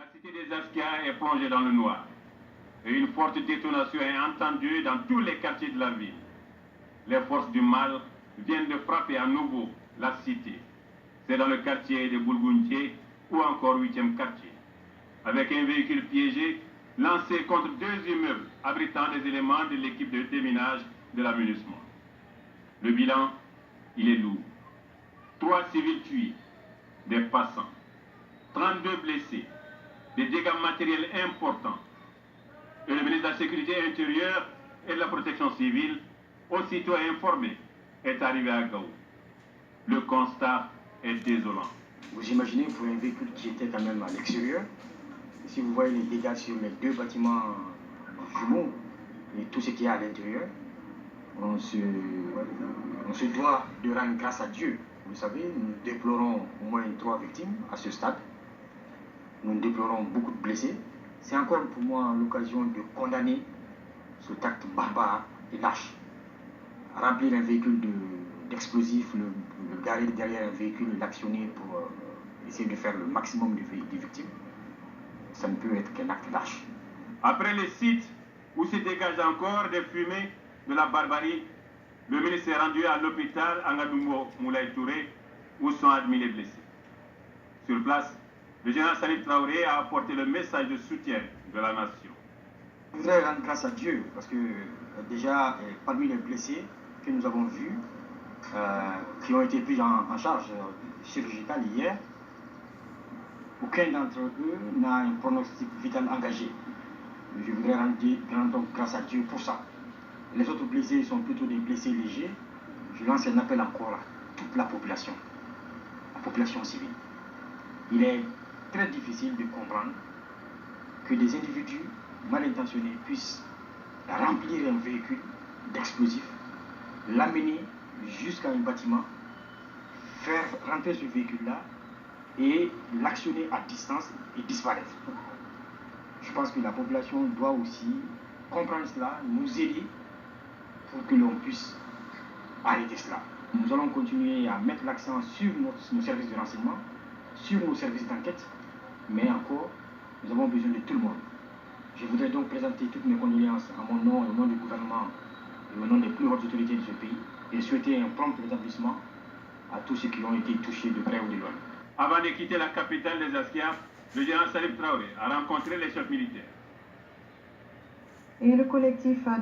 La cité des Askia est plongée dans le noir et une forte détonation est entendue dans tous les quartiers de la ville. Les forces du mal viennent de frapper à nouveau la cité. C'est dans le quartier de Boulgountier ou encore 8e quartier. Avec un véhicule piégé lancé contre 2 immeubles abritant des éléments de l'équipe de déminage de l'aménagement. Le bilan, il est lourd. 3 civils tués, des passants, 32 blessés, des dégâts matériels importants. Et le ministre de la Sécurité intérieure et de la Protection civile, aussitôt informé, est arrivé à Gao. Le constat est désolant. Vous imaginez pour un véhicule qui était quand même à l'extérieur, si vous voyez les dégâts sur les 2 bâtiments jumeaux et tout ce qu'il y a à l'intérieur, on se doit de rendre grâce à Dieu. Vous savez, nous déplorons au moins 3 victimes à ce stade. Nous déplorons beaucoup de blessés. C'est encore pour moi l'occasion de condamner cet acte barbare et lâche. Remplir un véhicule d'explosifs, le garer derrière un véhicule, l'actionner pour essayer de faire le maximum de victimes, ça ne peut être qu'un acte lâche. Après les sites où se dégagent encore des fumées de la barbarie, le ministre est rendu à l'hôpital Angadumbo Moulay Touré où sont admis les blessés. Sur place, le général Salif Traoré a apporté le message de soutien de la nation. Je voudrais rendre grâce à Dieu parce que déjà parmi les blessés que nous avons vus, qui ont été pris en charge chirurgicale hier, aucun d'entre eux n'a un pronostic vital engagé. Je voudrais rendre grâce à Dieu pour ça. Les autres blessés sont plutôt des blessés légers. Je lance un appel encore à toute la population civile. Il est très difficile de comprendre que des individus mal intentionnés puissent remplir un véhicule d'explosifs, l'amener jusqu'à un bâtiment, faire rentrer ce véhicule-là et l'actionner à distance et disparaître. Je pense que la population doit aussi comprendre cela, nous aider pour que l'on puisse arrêter cela. Nous allons continuer à mettre l'accent sur nos services de renseignement, sur nos services d'enquête, mais encore, nous avons besoin de tout le monde. Je voudrais donc présenter toutes mes condoléances à mon nom et au nom du gouvernement et au nom des plus hautes autorités de ce pays et souhaiter un prompt rétablissement à tous ceux qui ont été touchés de près ou de loin. Avant de quitter la capitale des Askia, le général Salif Traoré a rencontré les chefs militaires. Et le collectif a